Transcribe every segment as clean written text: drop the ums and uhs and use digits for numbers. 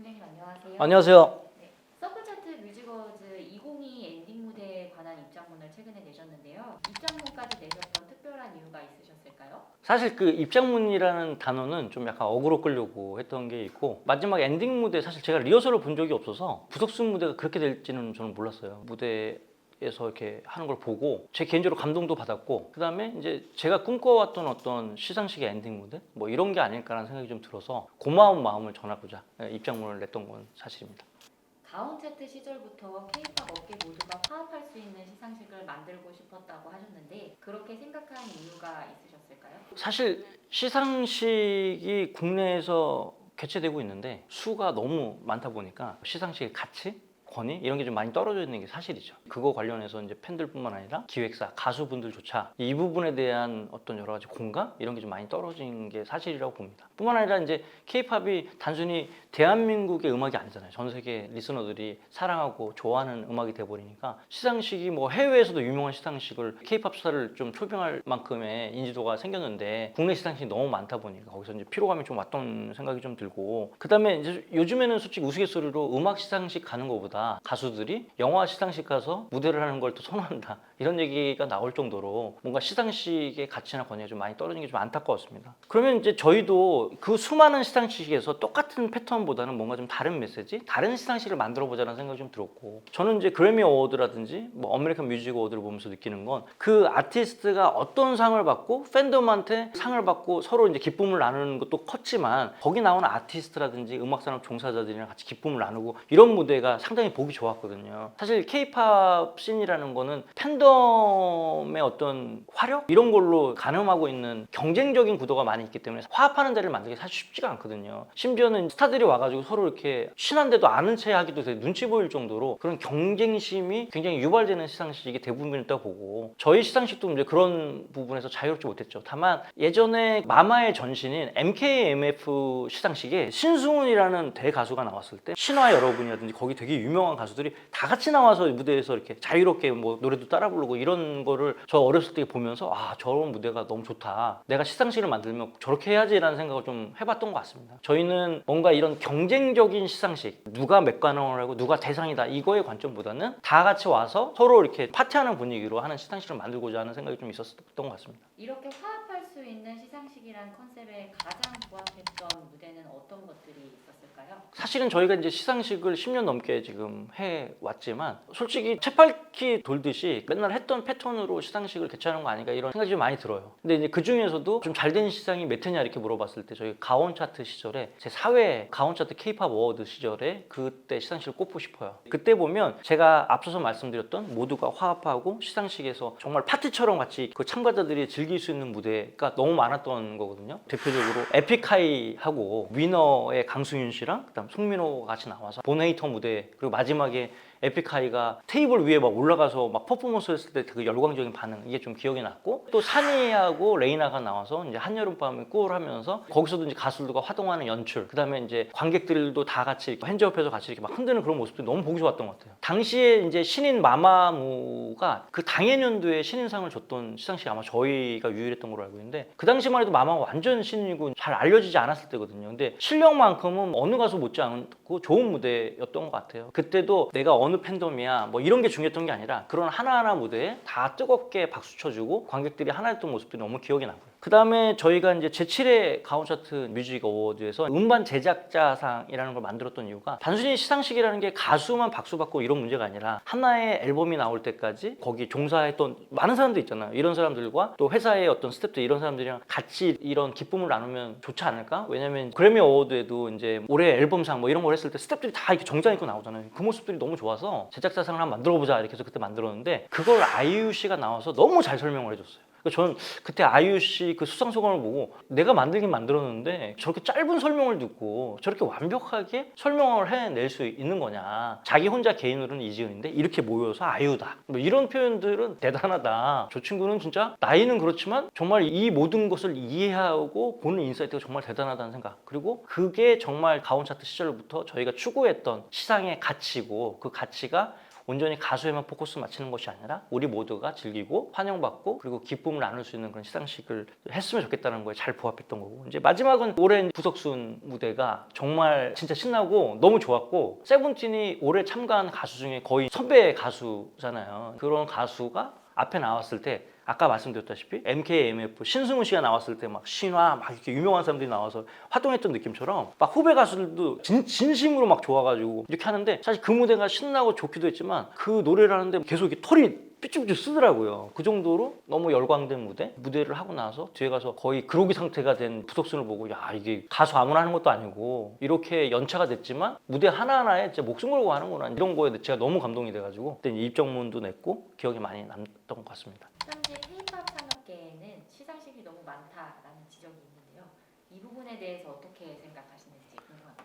팀장님 안녕하세요. 안녕하세요. 네, 서클차트 뮤직어워즈 2022 엔딩 무대에 관한 입장문을 최근에 내셨는데요. 입장문까지 내셨던 특별한 이유가 있으셨을까요? 사실 그 입장문이라는 단어는 좀 약간 어그로 끌려고 했던 게 있고, 마지막 엔딩 무대 사실 제가 리허설을 본 적이 없어서 부석순 무대가 그렇게 될지는 저는 몰랐어요. 무대에서 이렇게 하는 걸 보고 제 개인적으로 감동도 받았고, 그 다음에 이제 제가 꿈꿔왔던 어떤 시상식의 엔딩 무대 뭐 이런 게 아닐까라는 생각이 좀 들어서 고마운 마음을 전하고자 입장문을 냈던 건 사실입니다. 가온 차트 시절부터 K-팝 업계 모두가 화합할 수 있는 시상식을 만들고 싶었다고 하셨는데 그렇게 생각한 이유가 있으셨을까요? 사실 시상식이 국내에서 개최되고 있는데 수가 너무 많다 보니까 시상식의 가치? 권위? 이런 게 좀 많이 떨어져 있는 게 사실이죠. 그거 관련해서 이제 팬들뿐만 아니라 기획사, 가수분들조차 이 부분에 대한 어떤 여러 가지 공감? 이런 게 좀 많이 떨어진 게 사실이라고 봅니다. 뿐만 아니라 이제 K-팝이 단순히 대한민국의 음악이 아니잖아요. 전 세계 리스너들이 사랑하고 좋아하는 음악이 돼버리니까 시상식이 뭐 해외에서도 유명한 시상식을 K-팝 스타를 좀 초빙할 만큼의 인지도가 생겼는데 국내 시상식이 너무 많다 보니까 거기서 이제 피로감이 좀 왔던 생각이 좀 들고, 그 다음에 이제 요즘에는 솔직히 우스갯소리로 음악 시상식 가는 것보다 가수들이 영화 시상식 가서 무대를 하는 걸 또 선호한다 이런 얘기가 나올 정도로 뭔가 시상식의 가치나 권위가 좀 많이 떨어진 게 좀 안타까웠습니다. 그러면 이제 저희도 그 수많은 시상식에서 똑같은 패턴보다는 뭔가 좀 다른 메시지, 다른 시상식을 만들어 보자는 생각이 좀 들었고, 저는 이제 그래미 어워드라든지 뭐 어메리칸 뮤직 어워드를 보면서 느끼는 건 그 아티스트가 어떤 상을 받고 팬덤한테 상을 받고 서로 이제 기쁨을 나누는 것도 컸지만, 거기 나오는 아티스트라든지 음악산업 종사자들이랑 같이 기쁨을 나누고 이런 무대가 상당히 보기 좋았거든요. 사실 K-팝 씬이라는 거는 팬덤의 어떤 화력? 이런 걸로 가늠하고 있는 경쟁적인 구도가 많이 있기 때문에 화합하는 자리를 만들기 사실 쉽지가 않거든요. 심지어는 스타들이 와가지고 서로 이렇게 친한데도 아는 체 하기도 되게 눈치 보일 정도로 그런 경쟁심이 굉장히 유발되는 시상식이 대부분이었다고 보고, 저희 시상식도 이제 그런 부분에서 자유롭지 못했죠. 다만 예전에 마마의 전신인 MKMF 시상식에 신승훈이라는 대가수가 나왔을 때 신화 여러분이라든지 거기 되게 유명한 가수들이 다 같이 나와서 무대에서 이렇게 자유롭게 뭐 노래도 따라 부르고 이런 거를 저 어렸을 때 보면서 아, 저런 무대가 너무 좋다, 내가 시상식을 만들면 저렇게 해야지라는 생각을 좀 해봤던 것 같습니다. 저희는 뭔가 이런 경쟁적인 시상식, 누가 몇 관왕을 하고 누가 대상이다 이거의 관점보다는 다 같이 와서 서로 이렇게 파티하는 분위기로 하는 시상식을 만들고자 하는 생각이 좀 있었던 것 같습니다. 이렇게 화합할 수 있는 시상식이란 컨셉에 가장 부합했던 무대는 어떤 것들이 있었을까요? 사실은 저희가 이제 시상식을 10년 넘게 지금 해왔지만 솔직히 채팔키 돌듯이 맨날 했던 패턴으로 시상식을 개최하는 거 아닌가 이런 생각이 좀 많이 들어요. 근데 이제 그 중에서도 좀 잘 된 시상이 몇 회냐 이렇게 물어봤을 때 저희 가온 차트 시절에 제 4회 가온 차트 K-팝 어워드 시절에 그때 시상식을 꼽고 싶어요. 그때 보면 제가 앞서서 말씀드렸던 모두가 화합하고 시상식에서 정말 파티처럼 같이 그 참가자들이 즐길 수 있는 무대가 너무 많았던 거거든요. 대표적으로 에픽하이하고 위너의 강수윤 씨랑 그다음 송민호가 같이 나와서 본헤이터 무대, 그리고 마지막에 에픽하이가 테이블 위에 막 올라가서 막 퍼포먼스 했을 때 그 열광적인 반응, 이게 좀 기억이 났고, 또 산이하고 레이나가 나와서 이제 한여름밤을 꿀하면서 거기서도 이제 가수들과 화동하는 연출, 그 다음에 이제 관객들도 다 같이 핸즈업해서 같이 이렇게 막 흔드는 그런 모습들이 너무 보기 좋았던 것 같아요. 당시에 이제 신인 마마무가 그 당해년도에 신인상을 줬던 시상식이 아마 저희가 유일했던 걸로 알고 있는데, 그 당시만 해도 마마가 완전 신인이고 잘 알려지지 않았을 때거든요. 근데 실력만큼은 어느 가수 못지않고 좋은 무대였던 것 같아요. 그때도 내가 어느 팬덤이야 뭐 이런 게 중요했던 게 아니라 그런 하나하나 무대에 다 뜨겁게 박수 쳐주고 관객들이 하나였던 모습들이 너무 기억이 나고요. 그 다음에 저희가 이제 제7회 가온 차트 뮤직 어워드에서 음반 제작자상이라는 걸 만들었던 이유가 단순히 시상식이라는 게 가수만 박수 받고 이런 문제가 아니라 하나의 앨범이 나올 때까지 거기 종사했던 많은 사람들 있잖아요. 이런 사람들과 또 회사의 어떤 스태프들, 이런 사람들이랑 같이 이런 기쁨을 나누면 좋지 않을까? 왜냐면 그래미 어워드에도 이제 올해 앨범상 뭐 이런 걸 했을 때 스태프들이 다 이렇게 정장 입고 나오잖아요. 그 모습들이 너무 좋아서 제작자상을 한번 만들어 보자 이렇게 해서 그때 만들었는데, 그걸 아이유 씨가 나와서 너무 잘 설명을 해줬어요. 저는 그때 아이유 씨 그 수상 소감을 보고 내가 만들긴 만들었는데 저렇게 짧은 설명을 듣고 저렇게 완벽하게 설명을 해낼 수 있는 거냐, 자기 혼자 개인으로는 이지은인데 이렇게 모여서 아이유다, 뭐 이런 표현들은 대단하다. 저 친구는 진짜 나이는 그렇지만 정말 이 모든 것을 이해하고 보는 인사이트가 정말 대단하다는 생각, 그리고 그게 정말 가온 차트 시절부터 저희가 추구했던 시상의 가치고, 그 가치가 온전히 가수에만 포커스 맞추는 것이 아니라 우리 모두가 즐기고 환영받고 그리고 기쁨을 나눌 수 있는 그런 시상식을 했으면 좋겠다는 거에 잘 부합했던 거고, 이제 마지막은 올해 부석순 무대가 정말 진짜 신나고 너무 좋았고, 세븐틴이 올해 참가한 가수 중에 거의 선배 가수잖아요. 그런 가수가 앞에 나왔을 때 아까 말씀드렸다시피 MKMF 신승훈 씨가 나왔을 때 막 신화 막 이렇게 유명한 사람들이 나와서 활동했던 느낌처럼 막 후배 가수들도 진심으로 막 좋아가지고 이렇게 하는데, 사실 그 무대가 신나고 좋기도 했지만 그 노래를 하는데 계속 이렇게 털이 삐쭉삐쭉 쓰더라고요. 그 정도로 너무 열광된 무대를 하고 나서 뒤에 가서 거의 그로기 상태가 된 부석순을 보고, 야 이게 가수 아무나 하는 것도 아니고 이렇게 연차가 됐지만 무대 하나하나에 진짜 목숨 걸고 하는구나, 이런 거에 제가 너무 감동이 돼가지고 그때 입장문도 냈고 기억이 많이 남던 것 같습니다. 현재 K-팝 산업계에는 시상식이 너무 많다라는 지적이 있는데요. 이 부분에 대해서 어떻게 생각하시는지 궁금합니다.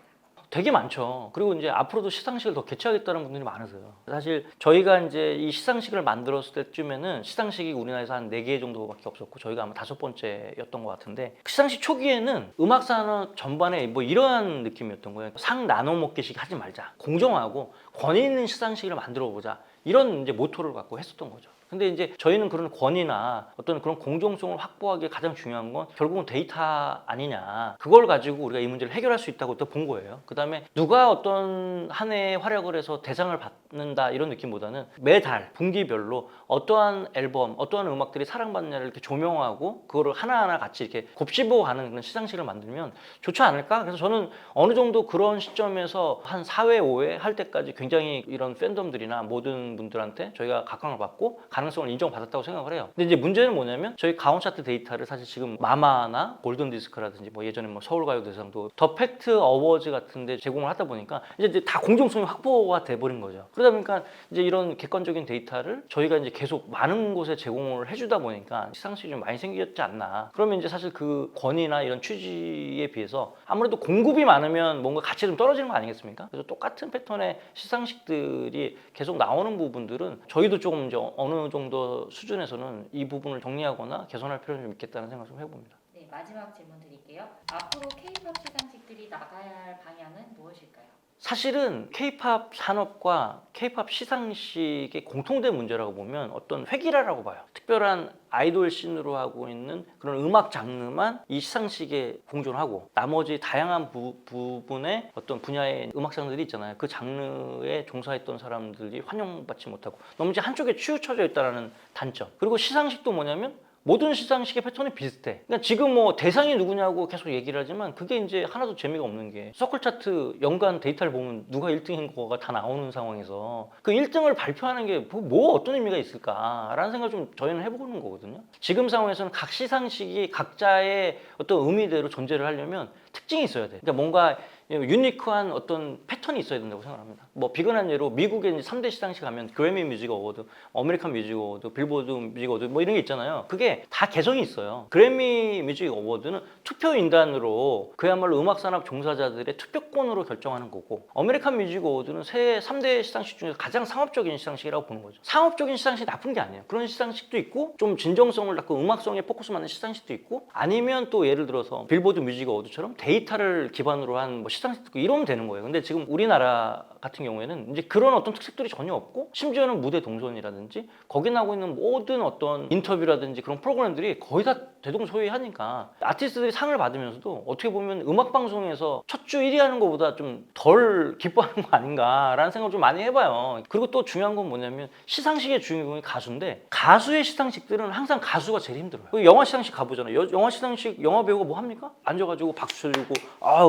되게 많죠. 그리고 이제 앞으로도 시상식을 더 개최하겠다는 분들이 많으세요. 사실 저희가 이제 이 시상식을 만들었을 때쯤에는 시상식이 우리나라에서 한 4개 정도밖에 없었고 저희가 아마 5번째였던 것 같은데, 시상식 초기에는 음악산업 전반에 뭐 이러한 느낌이었던 거예요. 상 나눠 먹기식 하지 말자, 공정하고 권위 있는 시상식을 만들어 보자, 이런 이제 모토를 갖고 했었던 거죠. 근데 이제 저희는 그런 권위나 어떤 그런 공정성을 확보하기에 가장 중요한 건 결국은 데이터 아니냐, 그걸 가지고 우리가 이 문제를 해결할 수 있다고 또 본 거예요. 그 다음에 누가 어떤 한 해에 활약을 해서 대상을 받는다 이런 느낌보다는 매달 분기별로 어떠한 앨범, 어떠한 음악들이 사랑받느냐를 이렇게 조명하고 그거를 하나하나 같이 이렇게 곱씹어 가는 그런 시상식을 만들면 좋지 않을까. 그래서 저는 어느 정도 그런 시점에서 한 4회, 5회 할 때까지 굉장히 이런 팬덤들이나 모든 분들한테 저희가 각광을 받고 가능성을 인정받았다고 생각을 해요. 근데 이제 문제는 뭐냐면 저희 가온 차트 데이터를 사실 지금 마마나 골든 디스크라든지 뭐 예전에 뭐 서울가요대상도 더 팩트 어워즈 같은데 제공을 하다 보니까 이제 다 공정성이 확보가 돼 버린 거죠. 그러다 보니까 이제 이런 객관적인 데이터를 저희가 이제 계속 많은 곳에 제공을 해주다 보니까 시상식이 좀 많이 생겼지 않나. 그러면 이제 사실 그 권위나 이런 취지에 비해서 아무래도 공급이 많으면 뭔가 가치가 좀 떨어지는 거 아니겠습니까? 그래서 똑같은 패턴의 시상식들이 계속 나오는 부분들은 저희도 조금 이제 어느 정도 수준에서는 이 부분을 정리하거나 개선할 필요는 좀 있겠다는 생각을 좀 해봅니다. 네, 마지막 질문 드릴게요. 앞으로 K-팝 시상식들이 나가야 할 방향은 무엇일까요? 사실은 K-팝 산업과 K-팝 시상식의 공통된 문제라고 보면 어떤 획일화라고 봐요. 특별한 아이돌 씬으로 하고 있는 그런 음악 장르만 이 시상식에 공존하고 나머지 다양한 부분의 어떤 분야의 음악 장르들이 있잖아요. 그 장르에 종사했던 사람들이 환영받지 못하고 너무 이제 한쪽에 치우쳐져 있다는 단점. 그리고 시상식도 뭐냐면 모든 시상식의 패턴이 비슷해. 그러니까 지금 뭐 대상이 누구냐고 계속 얘기를 하지만 그게 이제 하나도 재미가 없는 게, 서클 차트 연간 데이터를 보면 누가 1등인 거가 다 나오는 상황에서 그 1등을 발표하는 게 뭐 어떤 의미가 있을까라는 생각을 좀 저희는 해보는 거거든요. 지금 상황에서는 각 시상식이 각자의 어떤 의미대로 존재를 하려면 특징이 있어야 돼. 그러니까 뭔가 유니크한 어떤 패턴이 있어야 된다고 생각합니다. 뭐 비근한 예로 미국의 3대 시상식 가면 그래미 뮤직 어워드, 아메리칸 뮤직 어워드, 빌보드 뮤직 어워드 뭐 이런 게 있잖아요. 그게 다 개성이 있어요. 그래미 뮤직 어워드는 투표인단으로 그야말로 음악산업 종사자들의 투표권으로 결정하는 거고, 아메리칸 뮤직 어워드는 새 3대 시상식 중에서 가장 상업적인 시상식이라고 보는 거죠. 상업적인 시상식이 나쁜 게 아니에요. 그런 시상식도 있고 좀 진정성을 갖고 음악성에 포커스 맞는 시상식도 있고, 아니면 또 예를 들어서 빌보드 뮤직 어워드처럼 데이터를 기반으로 한 뭐 시상식도 있고 이러면 되는 거예요. 근데 지금 우리나라 같은 경우에는 이제 그런 어떤 특색들이 전혀 없고, 심지어는 무대 동선이라든지 거기 나오고 있는 모든 어떤 인터뷰라든지 그런 프로그램들이 거의 다 대동소이하니까 아티스트들이 상을 받으면서도 어떻게 보면 음악 방송에서 첫 주 1위 하는 것보다 좀 덜 기뻐하는 거 아닌가라는 생각을 좀 많이 해봐요. 그리고 또 중요한 건 뭐냐면 시상식의 주인공이 가수인데, 가수의 시상식들은 항상 가수가 제일 힘들어요. 영화 시상식 가보잖아요. 영화 시상식 영화 배우가 뭐 합니까? 앉아가지고 박수 쳐주고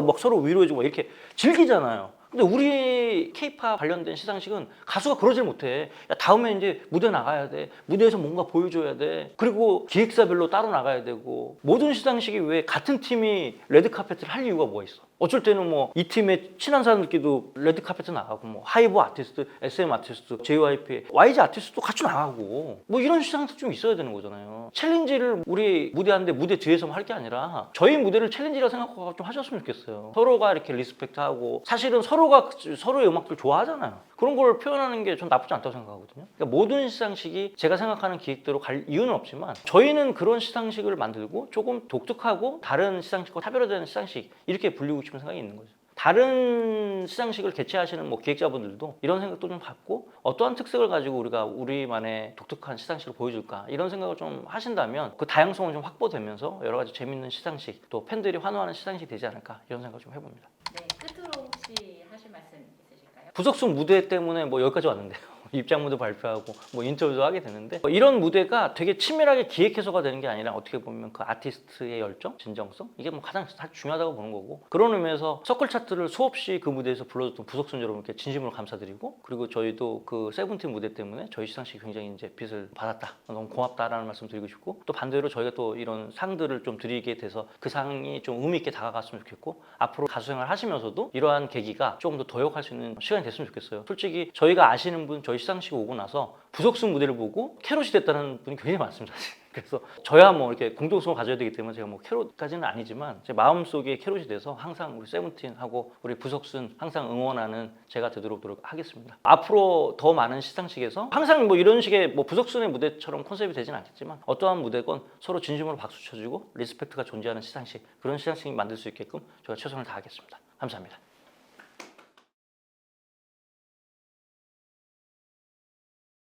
막 서로 위로해주고 이렇게 즐기잖아요. 근데 우리 K-팝 관련된 시상식은 가수가 그러질 못해. 야, 다음에 이제 무대 나가야 돼. 무대에서 뭔가 보여줘야 돼. 그리고 기획사별로 따로 나가야 되고, 모든 시상식이 왜 같은 팀이 레드카펫을 할 이유가 뭐가 있어? 어쩔 때는 뭐 이 팀에 친한 사람들끼리도 레드카펫에 나가고, 뭐 하이브 아티스트, SM 아티스트, JYP, YG 아티스트도 같이 나가고, 뭐 이런 시상식 좀 있어야 되는 거잖아요. 챌린지를 우리 무대하는데 무대 뒤에서만 할 게 아니라 저희 무대를 챌린지라고 생각하고 좀 하셨으면 좋겠어요. 서로가 이렇게 리스펙트하고, 사실은 서로가 서로의 음악들 좋아하잖아요. 그런 걸 표현하는 게 전 나쁘지 않다고 생각하거든요. 그러니까 모든 시상식이 제가 생각하는 기획대로 갈 이유는 없지만 저희는 그런 시상식을 만들고 조금 독특하고 다른 시상식과 차별화되는 시상식 이렇게 불리고 싶은 생각이 있는 거죠. 다른 시상식을 개최하시는 뭐 기획자분들도 이런 생각도 좀 갖고 어떠한 특색을 가지고 우리가 우리만의 독특한 시상식을 보여줄까 이런 생각을 좀 하신다면 그 다양성은 좀 확보되면서 여러 가지 재밌는 시상식 또 팬들이 환호하는 시상식이 되지 않을까 이런 생각을 좀 해봅니다. 네, 끝으로 혹시 하실 말씀 있으실까요? 부석순 무대 때문에 뭐 여기까지 왔는데요. 입장문도 발표하고 뭐 인터뷰도 하게 되는데 이런 무대가 되게 치밀하게 기획해서가 되는 게 아니라 어떻게 보면 그 아티스트의 열정, 진정성 이게 뭐 가장 중요하다고 보는 거고 그런 의미에서 서클 차트를 수없이 그 무대에서 불러줬던 부석순 여러분께 진심으로 감사드리고 그리고 저희도 그 세븐틴 무대 때문에 저희 시상식이 굉장히 이제 빛을 받았다. 너무 고맙다라는 말씀 드리고 싶고 또 반대로 저희가 또 이런 상들을 좀 드리게 돼서 그 상이 좀 의미 있게 다가갔으면 좋겠고 앞으로 가수 생활 하시면서도 이러한 계기가 조금 더 도역할 수 있는 시간이 됐으면 좋겠어요. 솔직히 저희가 아시는 분 저희 시상식 오고 나서 부석순 무대를 보고 캐롯이 됐다는 분이 굉장히 많습니다. 사실. 그래서 저야 뭐 이렇게 공동성을 가져야 되기 때문에 제가 뭐 캐롯까지는 아니지만 제 마음속에 캐롯이 돼서 항상 우리 세븐틴하고 우리 부석순 항상 응원하는 제가 되도록 노력하겠습니다. 앞으로 더 많은 시상식에서 항상 뭐 이런 식의 뭐 부석순의 무대처럼 컨셉이 되지는 않겠지만 어떠한 무대건 서로 진심으로 박수 쳐주고 리스펙트가 존재하는 시상식 그런 시상식이 만들 수 있게끔 제가 최선을 다하겠습니다. 감사합니다.